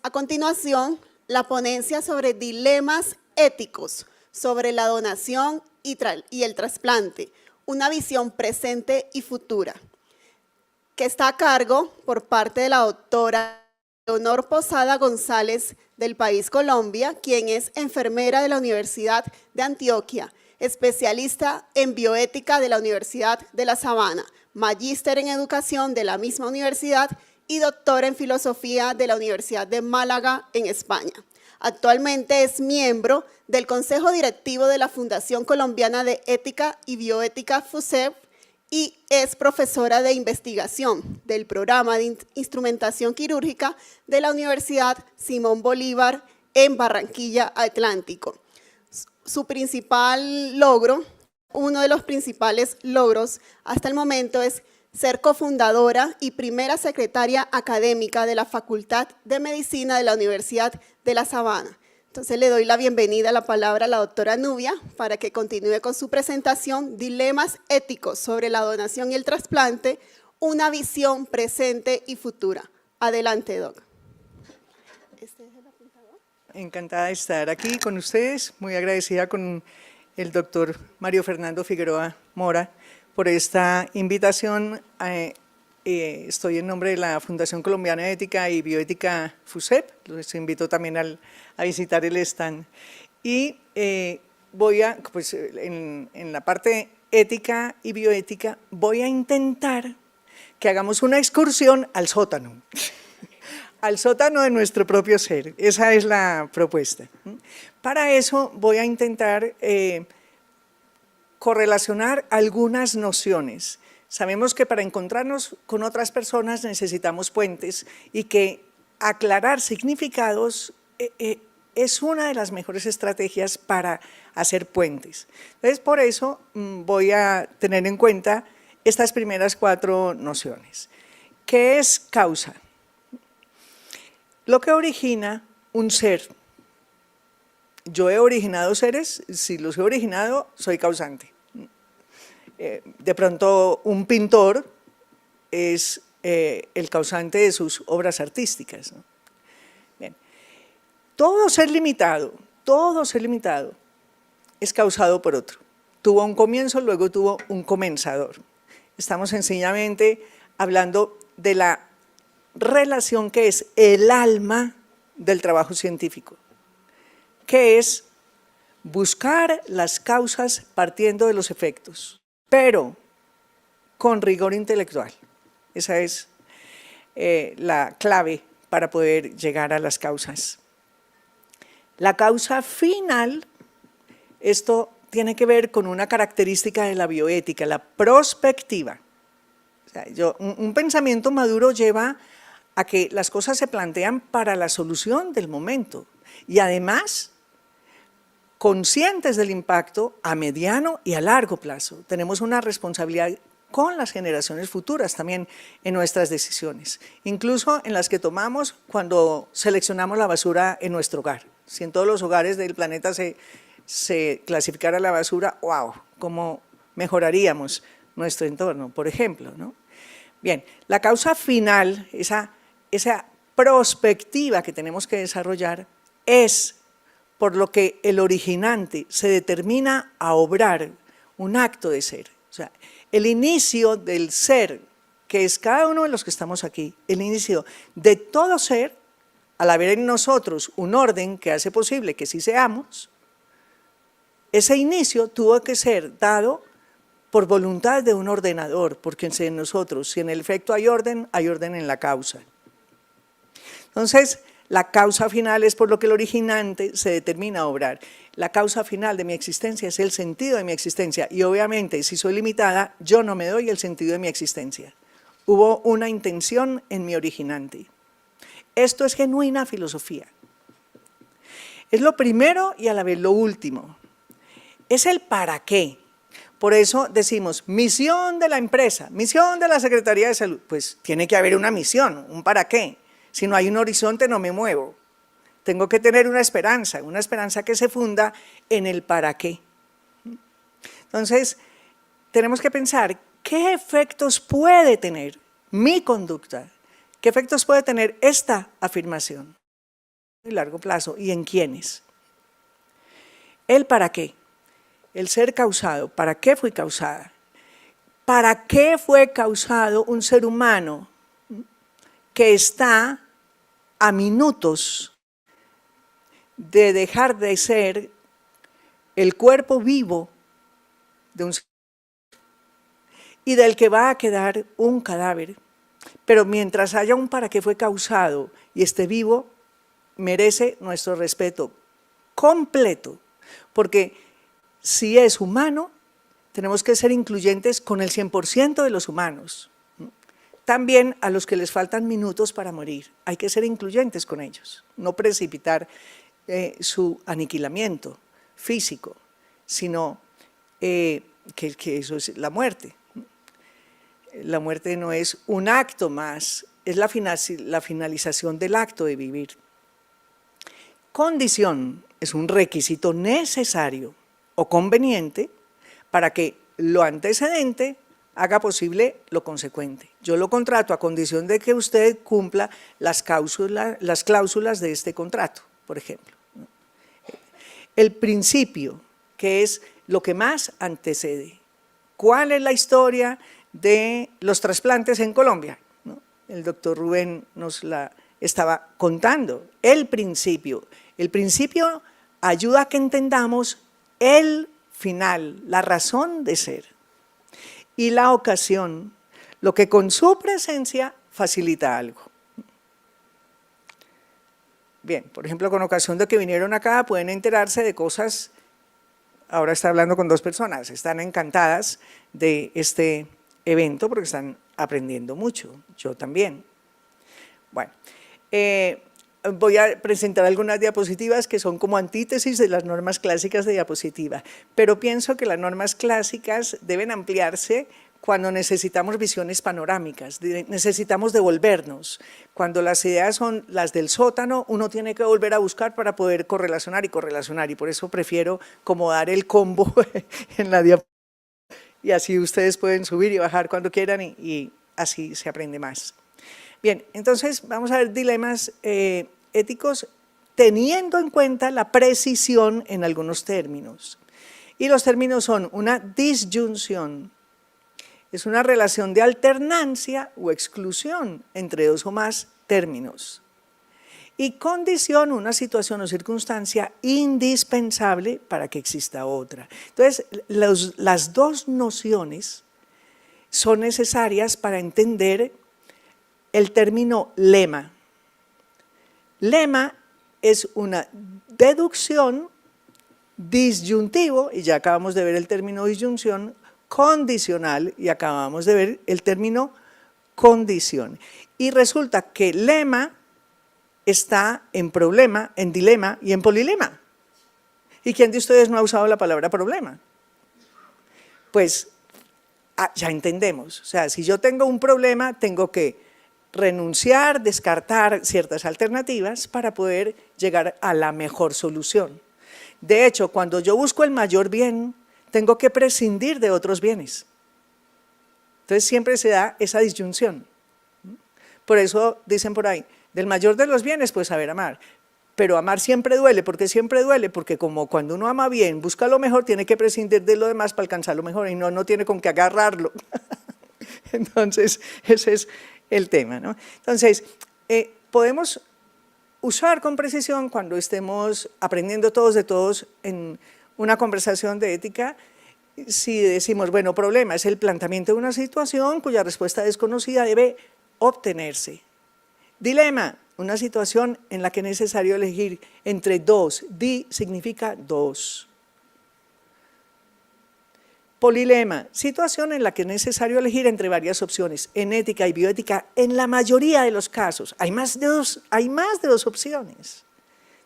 A continuación, la ponencia sobre dilemas éticos sobre la donación y el trasplante, una visión presente y futura, que está a cargo por parte de la doctora Leonor Posada González del país Colombia, quien es enfermera de la Universidad de Antioquia, especialista en bioética de la Universidad de La Sabana, magíster en educación de la misma universidad y doctora en filosofía de la Universidad de Málaga en España. Actualmente es miembro del Consejo Directivo de la Fundación Colombiana de Ética y Bioética FUSEB y es profesora de investigación del programa de instrumentación quirúrgica de la Universidad Simón Bolívar en Barranquilla, Atlántico. Su principal logro, uno de los principales logros hasta el momento es ser cofundadora y primera secretaria académica de la Facultad de Medicina de la Universidad de La Sabana. Entonces le doy la bienvenida a la palabra a la doctora Nubia para que continúe con su presentación, Dilemas éticos sobre la donación y el trasplante, una visión presente y futura. Adelante, doc. Encantada de estar aquí con ustedes, muy agradecida con el doctor Mario Fernando Figueroa Mora por esta invitación. Estoy en nombre de la Fundación Colombiana de Ética y Bioética FUSEB, los invito también a visitar el stand. Y voy a, pues en la parte ética y bioética, voy a intentar que hagamos una excursión al sótano, al sótano de nuestro propio ser. Esa es la propuesta. Para eso voy a intentar correlacionar algunas nociones. Sabemos que para encontrarnos con otras personas necesitamos puentes y que aclarar significados es una de las mejores estrategias para hacer puentes. Entonces, por eso voy a tener en cuenta estas primeras 4 nociones. ¿Qué es causa? Lo que origina un ser. Yo he originado seres, si los he originado, soy causante. De pronto, un pintor es el causante de sus obras artísticas, ¿no? Bien. Todo ser limitado es causado por otro. Tuvo un comienzo, luego tuvo un comenzador. Estamos sencillamente hablando de la relación que es el alma del trabajo científico, que es buscar las causas partiendo de los efectos, pero con rigor intelectual. Esa es la clave para poder llegar a las causas. La causa final, esto tiene que ver con una característica de la bioética, la prospectiva. O sea, un pensamiento maduro lleva a que las cosas se plantean para la solución del momento y además conscientes del impacto a mediano y a largo plazo. Tenemos una responsabilidad con las generaciones futuras también en nuestras decisiones, incluso en las que tomamos cuando seleccionamos la basura en nuestro hogar. Si en todos los hogares del planeta se clasificara la basura, ¡wow!, cómo mejoraríamos nuestro entorno, por ejemplo, ¿no? Bien, la causa final, esa prospectiva que tenemos que desarrollar es por lo que el originante se determina a obrar un acto de ser. O sea, el inicio del ser, que es cada uno de los que estamos aquí, el inicio de todo ser, al haber en nosotros un orden que hace posible que sí seamos, ese inicio tuvo que ser dado por voluntad de un ordenador, porque en nosotros, si en el efecto hay orden en la causa. Entonces, la causa final es por lo que el originante se determina a obrar. La causa final de mi existencia es el sentido de mi existencia y obviamente si soy limitada, yo no me doy el sentido de mi existencia. Hubo una intención en mi originante. Esto es genuina filosofía. Es lo primero y a la vez lo último. Es el para qué. Por eso decimos, misión de la empresa, misión de la Secretaría de Salud. Pues tiene que haber una misión, un para qué. Si no hay un horizonte no me muevo. Tengo que tener una esperanza que se funda en el para qué. Entonces, tenemos que pensar qué efectos puede tener mi conducta, qué efectos puede tener esta afirmación a largo plazo y en quiénes. El para qué, el ser causado, ¿para qué fui causada? ¿Para qué fue causado un ser humano que está a minutos de dejar de ser el cuerpo vivo de un ser y del que va a quedar un cadáver? Pero mientras haya un para qué fue causado y esté vivo, merece nuestro respeto completo, porque si es humano, tenemos que ser incluyentes con el 100% de los humanos. También a los que les faltan minutos para morir, hay que ser incluyentes con ellos, no precipitar su aniquilamiento físico, sino que eso es la muerte. La muerte no es un acto más, es la finalización del acto de vivir. Condición es un requisito necesario o conveniente para que lo antecedente haga posible lo consecuente. Yo lo contrato a condición de que usted cumpla las cláusulas de este contrato, por ejemplo. El principio, que es lo que más antecede. ¿Cuál es la historia de los trasplantes en Colombia? El doctor Rubén nos la estaba contando. El principio ayuda a que entendamos el final, la razón de ser. Y la ocasión, lo que con su presencia facilita algo. Bien, por ejemplo, con ocasión de que vinieron acá, pueden enterarse de cosas. Ahora está hablando con 2 personas, están encantadas de este evento porque están aprendiendo mucho, yo también. Bueno, voy a presentar algunas diapositivas que son como antítesis de las normas clásicas de diapositiva, pero pienso que las normas clásicas deben ampliarse cuando necesitamos visiones panorámicas, necesitamos devolvernos. Cuando las ideas son las del sótano, uno tiene que volver a buscar para poder correlacionar, y por eso prefiero como dar el combo en la diapositiva, y así ustedes pueden subir y bajar cuando quieran y así se aprende más. Bien, entonces vamos a ver dilemas éticos teniendo en cuenta la precisión en algunos términos. Y los términos son una disyunción, es una relación de alternancia o exclusión entre 2 o más términos. Y condición, una situación o circunstancia indispensable para que exista otra. Entonces, las 2 nociones son necesarias para entender el término lema. Lema es una deducción, disyuntivo, y ya acabamos de ver el término disyunción, condicional, y acabamos de ver el término condición. Y resulta que lema está en problema, en dilema y en polilema. ¿Y quién de ustedes no ha usado la palabra problema? Pues ya entendemos, o sea, si yo tengo un problema, tengo que renunciar, descartar ciertas alternativas para poder llegar a la mejor solución. De hecho, cuando yo busco el mayor bien, tengo que prescindir de otros bienes. Entonces siempre se da esa disyunción. Por eso dicen por ahí, del mayor de los bienes, pues saber amar. Pero amar siempre duele. ¿Por qué siempre duele? Porque como cuando uno ama bien, busca lo mejor, tiene que prescindir de lo demás para alcanzar lo mejor y no tiene con qué agarrarlo. Entonces, ese es el tema, ¿no? Entonces, podemos usar con precisión cuando estemos aprendiendo todos de todos en una conversación de ética, si decimos, bueno, problema es el planteamiento de una situación cuya respuesta desconocida debe obtenerse. Dilema, una situación en la que es necesario elegir entre 2. Di significa 2. Polilema, situación en la que es necesario elegir entre varias opciones. En ética y bioética, en la mayoría de los casos, hay más de dos opciones.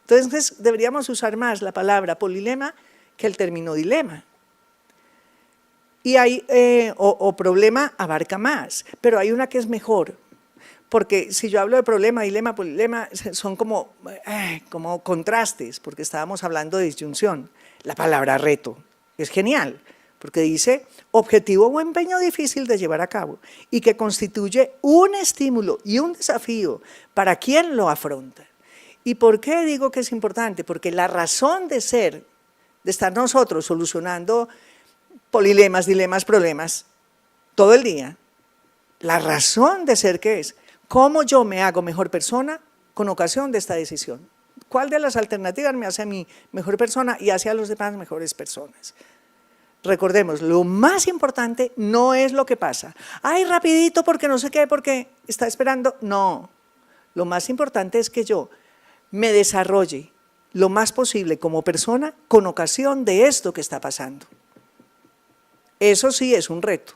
Entonces, deberíamos usar más la palabra polilema que el término dilema. Y o problema abarca más, pero hay una que es mejor, porque si yo hablo de problema, dilema, polilema, son como contrastes, porque estábamos hablando de disyunción. La palabra reto es genial, porque dice objetivo o empeño difícil de llevar a cabo y que constituye un estímulo y un desafío para quien lo afronta. ¿Y por qué digo que es importante? Porque la razón de ser, de estar nosotros solucionando polilemas, dilemas, problemas, todo el día, la razón de ser que es, ¿cómo yo me hago mejor persona con ocasión de esta decisión? ¿Cuál de las alternativas me hace a mí mejor persona y hace a los demás mejores personas? Recordemos, lo más importante no es lo que pasa. ¡Ay, rapidito porque no sé qué, porque está esperando! No, lo más importante es que yo me desarrolle lo más posible como persona con ocasión de esto que está pasando. Eso sí es un reto.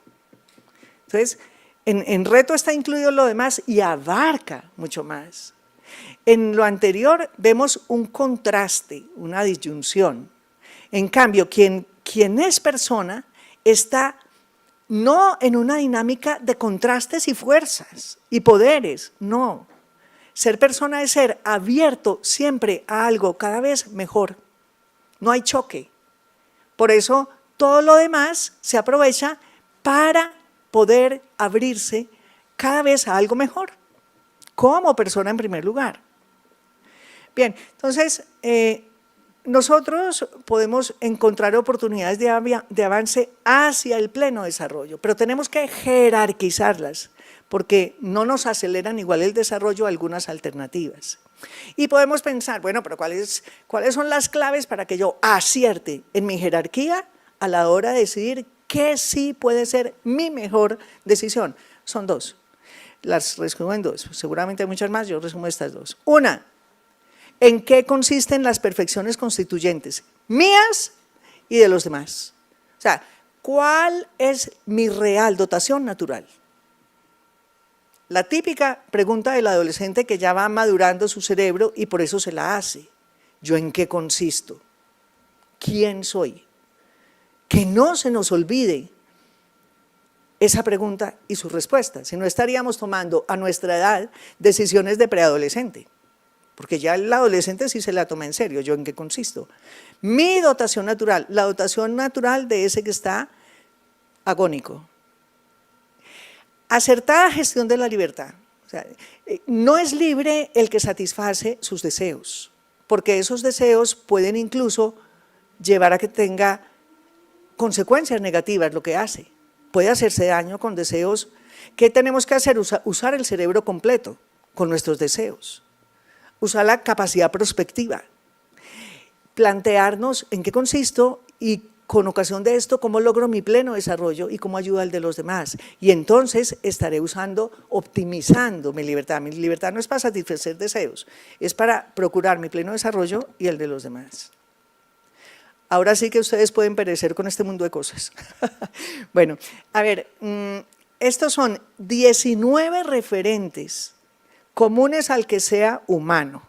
Entonces, en reto está incluido lo demás y abarca mucho más. En lo anterior vemos un contraste, una disyunción. En cambio, quien es persona está no en una dinámica de contrastes y fuerzas y poderes, no. Ser persona es ser abierto siempre a algo cada vez mejor. No hay choque. Por eso todo lo demás se aprovecha para poder abrirse cada vez a algo mejor, como persona en primer lugar. Bien, entonces, nosotros podemos encontrar oportunidades de avance hacia el pleno desarrollo, pero tenemos que jerarquizarlas, porque no nos aceleran igual el desarrollo algunas alternativas. Y podemos pensar, bueno, pero ¿cuáles son las claves para que yo acierte en mi jerarquía a la hora de decidir qué sí puede ser mi mejor decisión? Son dos, las resumo en dos, seguramente hay muchas más, yo resumo estas dos. Una, ¿en qué consisten las perfecciones constituyentes mías y de los demás? O sea, ¿cuál es mi real dotación natural? La típica pregunta del adolescente que ya va madurando su cerebro y por eso se la hace. ¿Yo en qué consisto? ¿Quién soy? Que no se nos olvide esa pregunta y su respuesta, si no estaríamos tomando a nuestra edad decisiones de preadolescente, porque ya el adolescente sí se la toma en serio. ¿Yo en qué consisto? Mi dotación natural, la dotación natural de ese que está agónico. Acertada gestión de la libertad. O sea, no es libre el que satisface sus deseos, porque esos deseos pueden incluso llevar a que tenga consecuencias negativas lo que hace. Puede hacerse daño con deseos. ¿Qué tenemos que hacer? Usar el cerebro completo con nuestros deseos. Usar la capacidad prospectiva. Plantearnos en qué consisto y con ocasión de esto, cómo logro mi pleno desarrollo y cómo ayuda al de los demás. Y entonces estaré optimizando mi libertad. Mi libertad no es para satisfacer deseos, es para procurar mi pleno desarrollo y el de los demás. Ahora sí que ustedes pueden perecer con este mundo de cosas. Bueno, a ver, estos son 19 referentes comunes al que sea humano.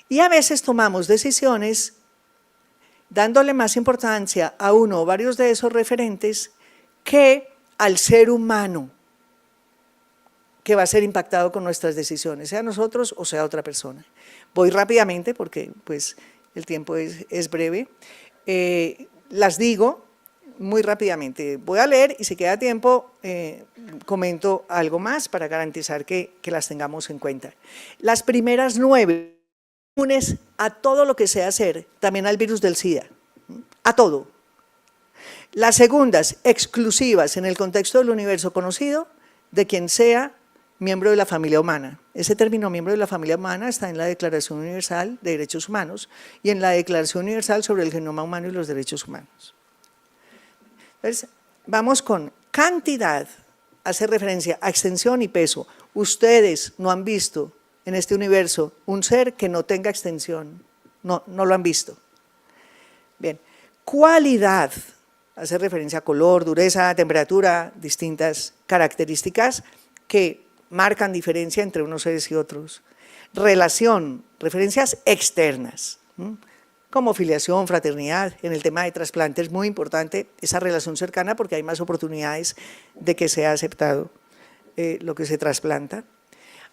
Y a veces tomamos decisiones dándole más importancia a uno o varios de esos referentes que al ser humano que va a ser impactado con nuestras decisiones, sea nosotros o sea otra persona. Voy rápidamente porque pues, el tiempo es breve. Las digo muy rápidamente. Voy a leer y si queda tiempo comento algo más para garantizar que las tengamos en cuenta. Las primeras 9 comunes a todo lo que sea hacer, también al virus del SIDA, a todo. Las segundas, exclusivas en el contexto del universo conocido de quien sea miembro de la familia humana. Ese término miembro de la familia humana está en la Declaración Universal de Derechos Humanos y en la Declaración Universal sobre el Genoma Humano y los Derechos Humanos. Entonces, vamos con cantidad, hace referencia a extensión y peso. Ustedes no han visto en este universo un ser que no tenga extensión, no lo han visto. Bien, cualidad, hace referencia a color, dureza, temperatura, distintas características que marcan diferencia entre unos seres y otros. Relación, referencias externas, como filiación, fraternidad. En el tema de trasplante es muy importante esa relación cercana porque hay más oportunidades de que sea aceptado lo que se trasplanta.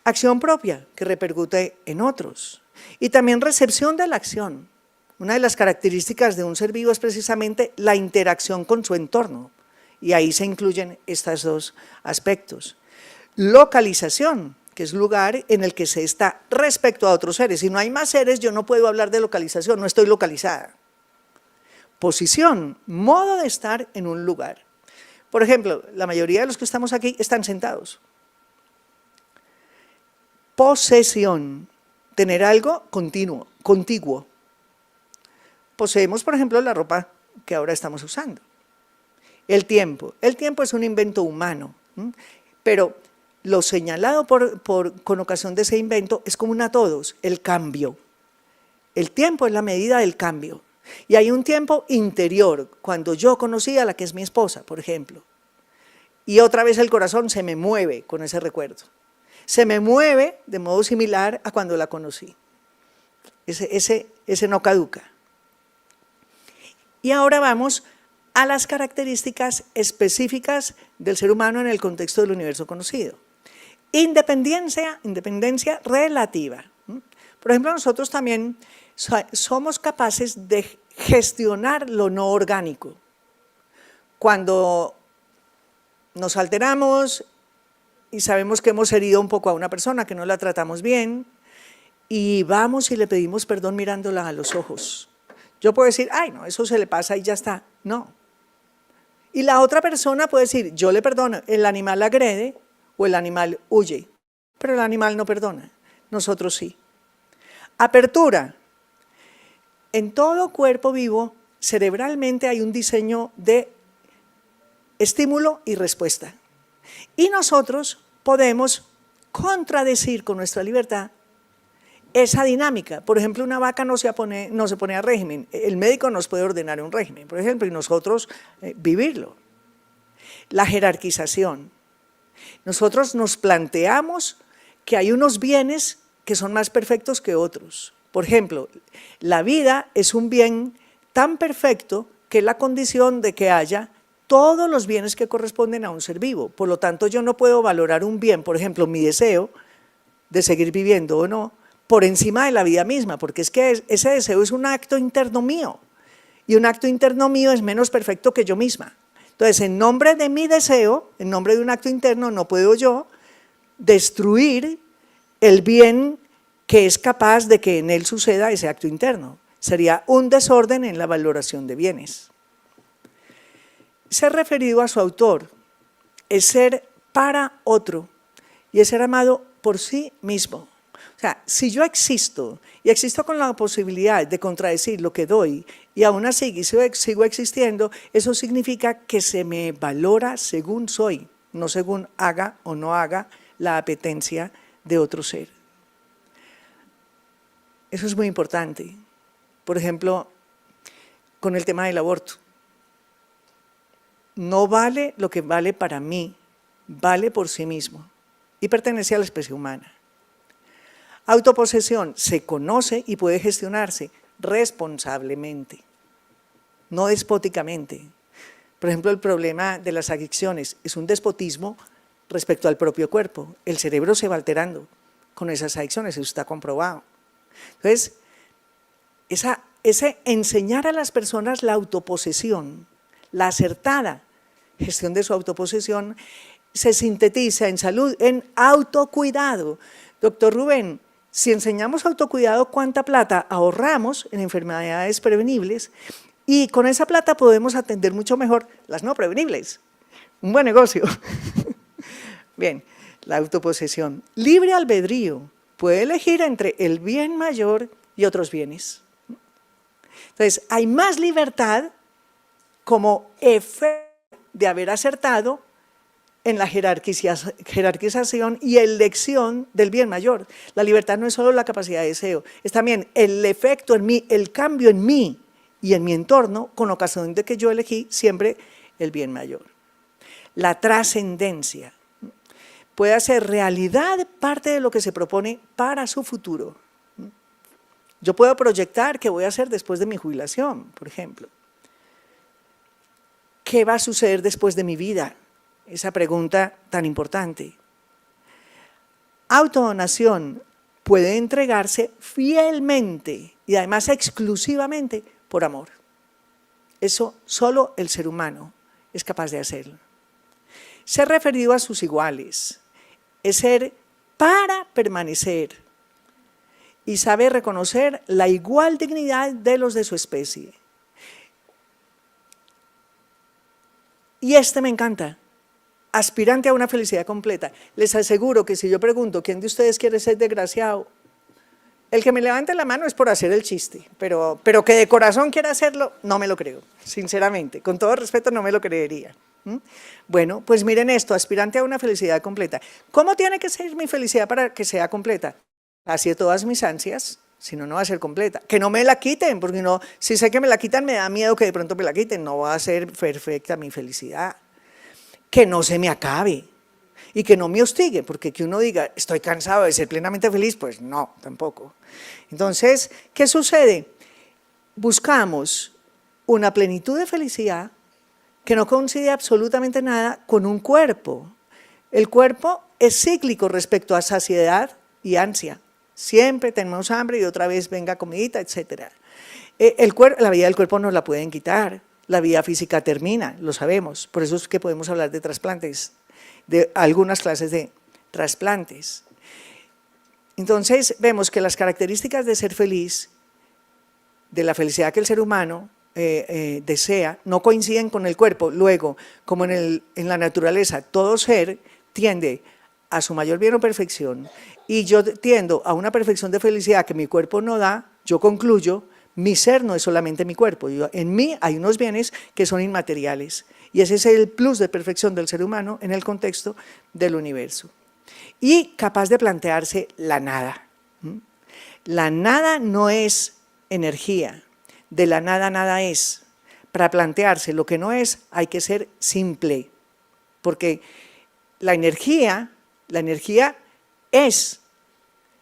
Acción propia, que repercute en otros. Y también recepción de la acción. Una de las características de un ser vivo es precisamente la interacción con su entorno. Y ahí se incluyen estos dos aspectos. Localización, que es lugar en el que se está respecto a otros seres. Si no hay más seres, yo no puedo hablar de localización, no estoy localizada. Posición, modo de estar en un lugar. Por ejemplo, la mayoría de los que estamos aquí están sentados. Posesión, tener algo continuo, contiguo. Poseemos, por ejemplo, la ropa que ahora estamos usando. El tiempo es un invento humano, pero lo señalado con ocasión de ese invento es común a todos, el cambio. El tiempo es la medida del cambio. Y hay un tiempo interior, cuando yo conocí a la que es mi esposa, por ejemplo, y otra vez el corazón se me mueve con ese recuerdo. Se me mueve de modo similar a cuando la conocí. Ese no caduca. Y ahora vamos a las características específicas del ser humano en el contexto del universo conocido. Independencia relativa. Por ejemplo, nosotros también somos capaces de gestionar lo no orgánico. Cuando nos alteramos y sabemos que hemos herido un poco a una persona, que no la tratamos bien, y vamos y le pedimos perdón mirándola a los ojos. Yo puedo decir, ay, no, eso se le pasa y ya está. No. Y la otra persona puede decir, yo le perdono, el animal agrede o el animal huye, pero el animal no perdona, nosotros sí. Apertura. En todo cuerpo vivo, cerebralmente hay un diseño de estímulo y respuesta. Y nosotros podemos contradecir con nuestra libertad esa dinámica. Por ejemplo, una vaca no se pone a régimen. El médico nos puede ordenar un régimen, por ejemplo, y nosotros vivirlo. La jerarquización. Nosotros nos planteamos que hay unos bienes que son más perfectos que otros. Por ejemplo, la vida es un bien tan perfecto que es la condición de que haya todos los bienes que corresponden a un ser vivo. Por lo tanto, yo no puedo valorar un bien, por ejemplo, mi deseo de seguir viviendo o no, por encima de la vida misma, porque es que ese deseo es un acto interno mío, y un acto interno mío es menos perfecto que yo misma. Entonces, en nombre de mi deseo, en nombre de un acto interno, no puedo yo destruir el bien que es capaz de que en él suceda ese acto interno. Sería un desorden en la valoración de bienes. Ser referido a su autor es ser para otro y es ser amado por sí mismo. O sea, si yo existo y existo con la posibilidad de contradecir lo que doy y aún así sigo existiendo, eso significa que se me valora según soy, no según haga o no haga la apetencia de otro ser. Eso es muy importante. Por ejemplo, con el tema del aborto. No vale lo que vale para mí, vale por sí mismo y pertenece a la especie humana. Autoposesión, se conoce y puede gestionarse responsablemente, no despóticamente. Por ejemplo, el problema de las adicciones es un despotismo respecto al propio cuerpo. El cerebro se va alterando con esas adicciones, eso está comprobado. Entonces, ese enseñar a las personas la autoposesión, la acertada gestión de su autoposesión, se sintetiza en salud, en autocuidado. Doctor Rubén, si enseñamos autocuidado, ¿cuánta plata ahorramos en enfermedades prevenibles? Y con esa plata podemos atender mucho mejor las no prevenibles. Un buen negocio. Bien, la autoposesión. Libre albedrío. Puede elegir entre el bien mayor y otros bienes. Entonces, hay más libertad como efecto de haber acertado en la jerarquización y elección del bien mayor. La libertad no es solo la capacidad de deseo, es también el efecto en mí, el cambio en mí y en mi entorno, con ocasión de que yo elegí siempre el bien mayor. La trascendencia puede hacer realidad parte de lo que se propone para su futuro. Yo puedo proyectar qué voy a hacer después de mi jubilación, por ejemplo. ¿Qué va a suceder después de mi vida? Esa pregunta tan importante. Autodonación puede entregarse fielmente y además exclusivamente por amor. Eso solo el ser humano es capaz de hacerlo. Ser referido a sus iguales es ser para permanecer y saber reconocer la igual dignidad de los de su especie. Y me encanta. Aspirante a una felicidad completa. Les aseguro que si yo pregunto quién de ustedes quiere ser desgraciado, el que me levante la mano es por hacer el chiste, pero que de corazón quiera hacerlo, no me lo creo, sinceramente. Con todo respeto, no me lo creería. Bueno, pues miren esto, aspirante a una felicidad completa. ¿Cómo tiene que ser mi felicidad para que sea completa? Así de todas mis ansias, si no, no va a ser completa. Que no me la quiten, porque no, si sé que me la quitan, me da miedo que de pronto me la quiten, no va a ser perfecta mi felicidad. Que no se me acabe y que no me hostigue, porque que uno diga, estoy cansado de ser plenamente feliz, pues no, tampoco. Entonces, ¿qué sucede? Buscamos una plenitud de felicidad que no coincide absolutamente nada con un cuerpo. El cuerpo es cíclico respecto a saciedad y ansia. Siempre tenemos hambre y otra vez venga comidita, etc. La vida del cuerpo nos la pueden quitar. La vida física termina, lo sabemos, por eso es que podemos hablar de trasplantes, de algunas clases de trasplantes. Entonces vemos que las características de ser feliz, de la felicidad que el ser humano desea, no coinciden con el cuerpo. Luego, como en la naturaleza, todo ser tiende a su mayor bien o perfección, y yo tiendo a una perfección de felicidad que mi cuerpo no da, yo concluyo, mi ser no es solamente mi cuerpo, en mí hay unos bienes que son inmateriales y ese es el plus de perfección del ser humano en el contexto del universo. Y capaz de plantearse la nada. La nada no es energía, de la nada nada es. Para plantearse lo que no es hay que ser simple, porque la energía es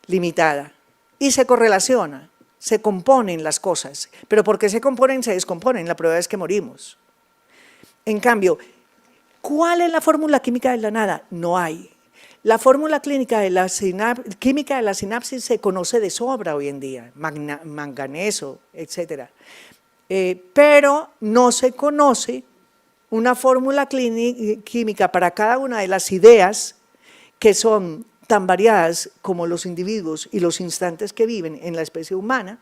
limitada y se correlaciona. Se componen las cosas, pero porque se componen, se descomponen, la prueba es que morimos. En cambio, ¿cuál es la fórmula química de la nada? No hay. La fórmula química de la sinapsis se conoce de sobra hoy en día, manganeso, etc. Pero no se conoce una fórmula química para cada una de las ideas que son tan variadas como los individuos y los instantes que viven en la especie humana.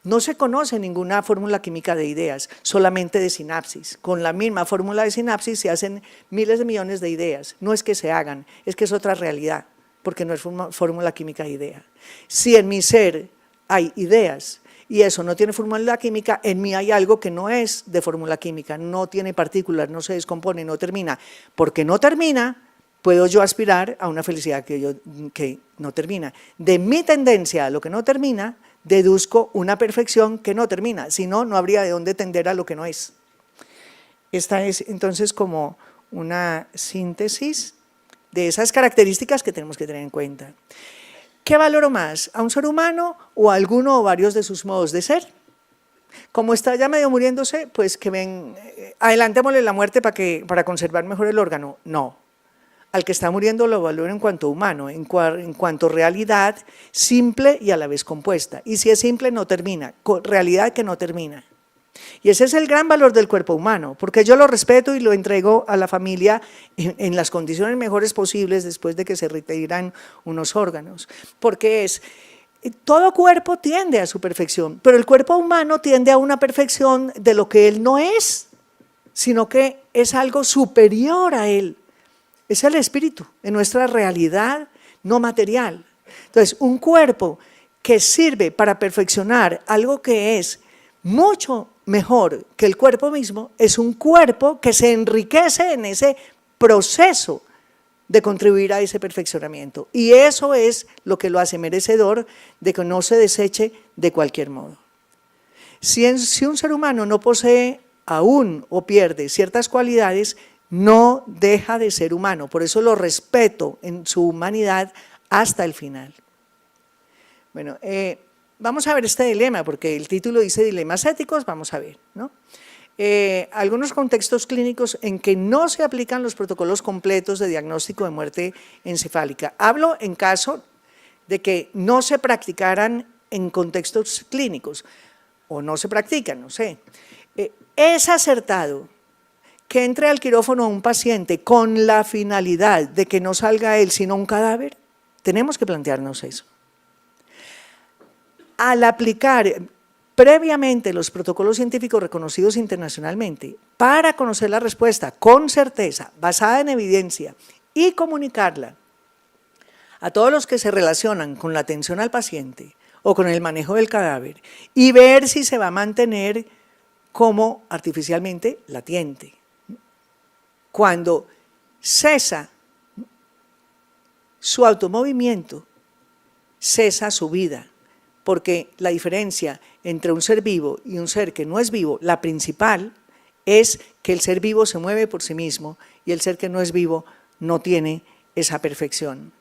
No se conoce ninguna fórmula química de ideas, solamente de sinapsis. Con la misma fórmula de sinapsis se hacen miles de millones de ideas. No es que se hagan, es que es otra realidad, porque no es fórmula química de idea. Si en mi ser hay ideas y eso no tiene fórmula química, en mí hay algo que no es de fórmula química, no tiene partículas, no se descompone, no termina. Porque no termina, puedo yo aspirar a una felicidad que no termina. De mi tendencia a lo que no termina, deduzco una perfección que no termina, si no, no habría de dónde tender a lo que no es. Esta es entonces como una síntesis de esas características que tenemos que tener en cuenta. ¿Qué valoro más? ¿A un ser humano o a alguno o varios de sus modos de ser? Como está ya medio muriéndose, pues que adelantémosle la muerte para conservar mejor el órgano. No. Al que está muriendo lo valoro en cuanto humano, en cuanto realidad simple y a la vez compuesta. Y si es simple, no termina, realidad que no termina. Y ese es el gran valor del cuerpo humano, porque yo lo respeto y lo entrego a la familia en las condiciones mejores posibles después de que se retiran unos órganos. Porque todo cuerpo tiende a su perfección, pero el cuerpo humano tiende a una perfección de lo que él no es, sino que es algo superior a él. Es el espíritu, en nuestra realidad no material. Entonces, un cuerpo que sirve para perfeccionar algo que es mucho mejor que el cuerpo mismo, es un cuerpo que se enriquece en ese proceso de contribuir a ese perfeccionamiento. Y eso es lo que lo hace merecedor de que no se deseche de cualquier modo. Si un ser humano no posee aún o pierde ciertas cualidades, no deja de ser humano. Por eso lo respeto en su humanidad hasta el final. Bueno, vamos a ver este dilema, porque el título dice dilemas éticos, vamos a ver, ¿no? Algunos contextos clínicos en que no se aplican los protocolos completos de diagnóstico de muerte encefálica. Hablo en caso de que no se practicaran en contextos clínicos, o no se practican, no sé. Es acertado que entre al quirófano un paciente con la finalidad de que no salga él sino un cadáver. Tenemos que plantearnos eso. Al aplicar previamente los protocolos científicos reconocidos internacionalmente para conocer la respuesta con certeza, basada en evidencia, y comunicarla a todos los que se relacionan con la atención al paciente o con el manejo del cadáver, y ver si se va a mantener como artificialmente latiente. Cuando cesa su automovimiento, cesa su vida, porque la diferencia entre un ser vivo y un ser que no es vivo, la principal, es que el ser vivo se mueve por sí mismo y el ser que no es vivo no tiene esa perfección.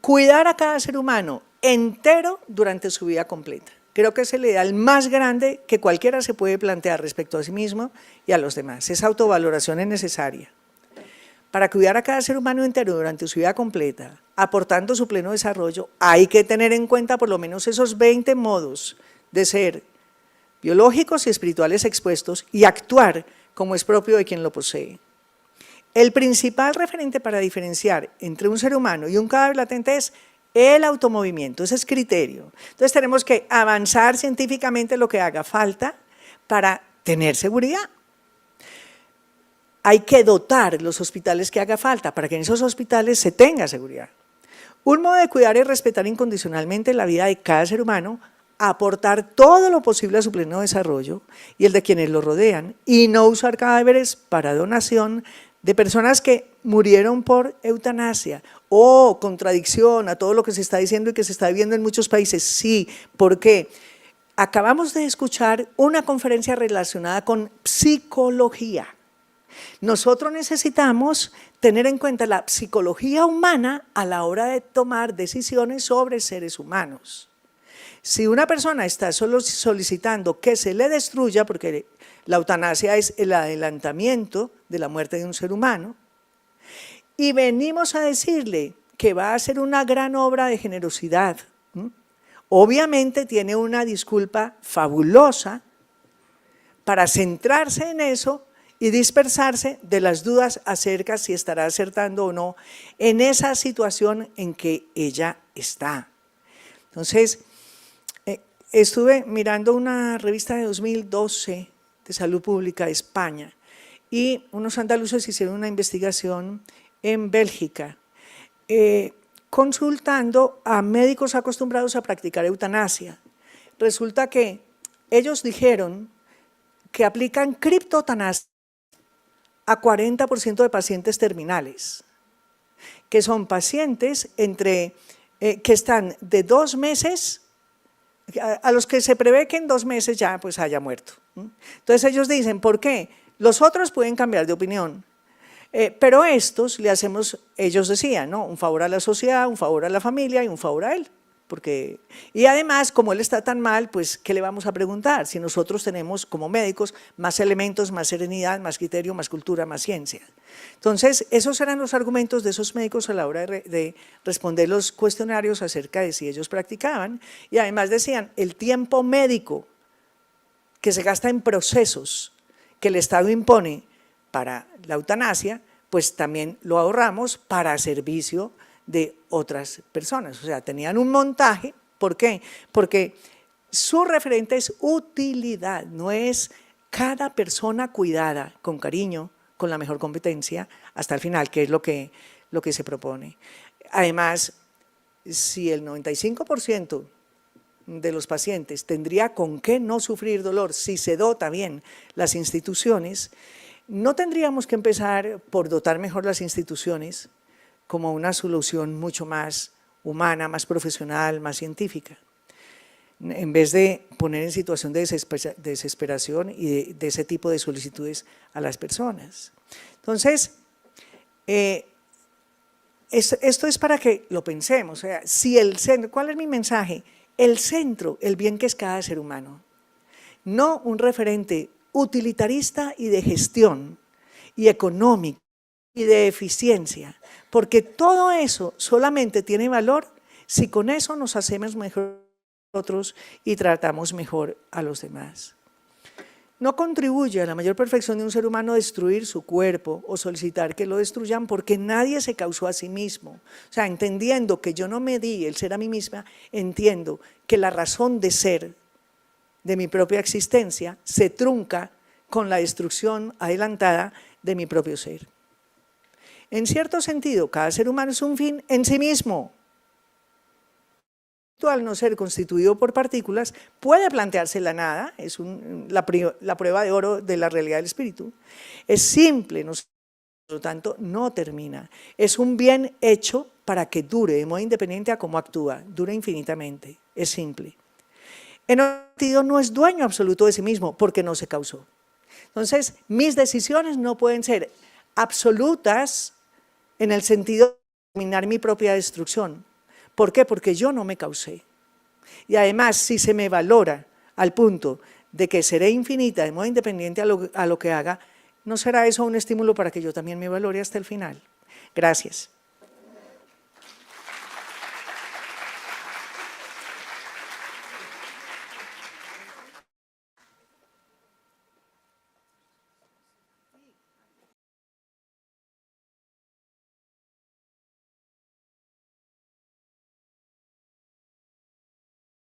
Cuidar a cada ser humano entero durante su vida completa. Creo que es el ideal más grande que cualquiera se puede plantear respecto a sí mismo y a los demás. Esa autovaloración es necesaria. Para cuidar a cada ser humano entero durante su vida completa, aportando su pleno desarrollo, hay que tener en cuenta por lo menos esos 20 modos de ser biológicos y espirituales expuestos y actuar como es propio de quien lo posee. El principal referente para diferenciar entre un ser humano y un cadáver latente es el automovimiento, ese es criterio. Entonces tenemos que avanzar científicamente lo que haga falta para tener seguridad. Hay que dotar los hospitales que haga falta para que en esos hospitales se tenga seguridad. Un modo de cuidar es respetar incondicionalmente la vida de cada ser humano, aportar todo lo posible a su pleno desarrollo y el de quienes lo rodean, y no usar cadáveres para donación de personas que murieron por eutanasia o contradicción a todo lo que se está diciendo y que se está viviendo en muchos países. Sí, ¿por qué? Acabamos de escuchar una conferencia relacionada con psicología. Nosotros necesitamos tener en cuenta la psicología humana a la hora de tomar decisiones sobre seres humanos. Si una persona está solo solicitando que se le destruya, porque la eutanasia es el adelantamiento de la muerte de un ser humano, y venimos a decirle que va a hacer una gran obra de generosidad, obviamente tiene una disculpa fabulosa para centrarse en eso y dispersarse de las dudas acerca si estará acertando o no en esa situación en que ella está. Entonces, estuve mirando una revista de 2012 de Salud Pública de España y unos andaluces hicieron una investigación en Bélgica, consultando a médicos acostumbrados a practicar eutanasia. Resulta que ellos dijeron que aplican criptoeutanasia a 40% de pacientes terminales, que son pacientes que están de 2 meses, a los que se prevé que en 2 meses ya pues haya muerto. Entonces ellos dicen, ¿por qué? Los otros pueden cambiar de opinión, pero estos le hacemos, ellos decían, ¿no?, un favor a la sociedad, un favor a la familia y un favor a él. Y además, como él está tan mal, pues, ¿qué le vamos a preguntar? Si nosotros tenemos como médicos más elementos, más serenidad, más criterio, más cultura, más ciencia. Entonces, esos eran los argumentos de esos médicos a la hora de responder los cuestionarios acerca de si ellos practicaban. Y además decían, el tiempo médico que se gasta en procesos que el Estado impone para la eutanasia, pues también lo ahorramos para servicio de otras personas. O sea, tenían un montaje. ¿Por qué? Porque su referente es utilidad, no es cada persona cuidada con cariño, con la mejor competencia, hasta el final, que es lo que se propone. Además, si el 95% de los pacientes tendría con qué no sufrir dolor si se dota bien las instituciones, no tendríamos que empezar por dotar mejor las instituciones como una solución mucho más humana, más profesional, más científica. en vez de poner en situación de desesperación y de ese tipo de solicitudes a las personas. Entonces, esto es para que lo pensemos. O sea, si el centro, ¿cuál es mi mensaje? El centro, el bien que es cada ser humano, no un referente utilitarista y de gestión y económico y de eficiencia, porque todo eso solamente tiene valor si con eso nos hacemos mejor nosotros y tratamos mejor a los demás. No contribuye a la mayor perfección de un ser humano destruir su cuerpo o solicitar que lo destruyan, porque nadie se causó a sí mismo. O sea, entendiendo que yo no me di el ser a mí misma, entiendo que la razón de ser de mi propia existencia se trunca con la destrucción adelantada de mi propio ser. En cierto sentido, cada ser humano es un fin en sí mismo. Al no ser constituido por partículas, puede plantearse la nada, es la prueba de oro de la realidad del espíritu. Es simple, por lo tanto no termina. Es un bien hecho para que dure de modo independiente a cómo actúa, dura infinitamente, es simple. En otro sentido, no es dueño absoluto de sí mismo porque no se causó. Entonces, mis decisiones no pueden ser absolutas en el sentido de determinar mi propia destrucción. ¿Por qué? Porque yo no me causé. Y además, si se me valora al punto de que seré infinita de modo independiente a lo que haga, ¿no será eso un estímulo para que yo también me valore hasta el final? Gracias.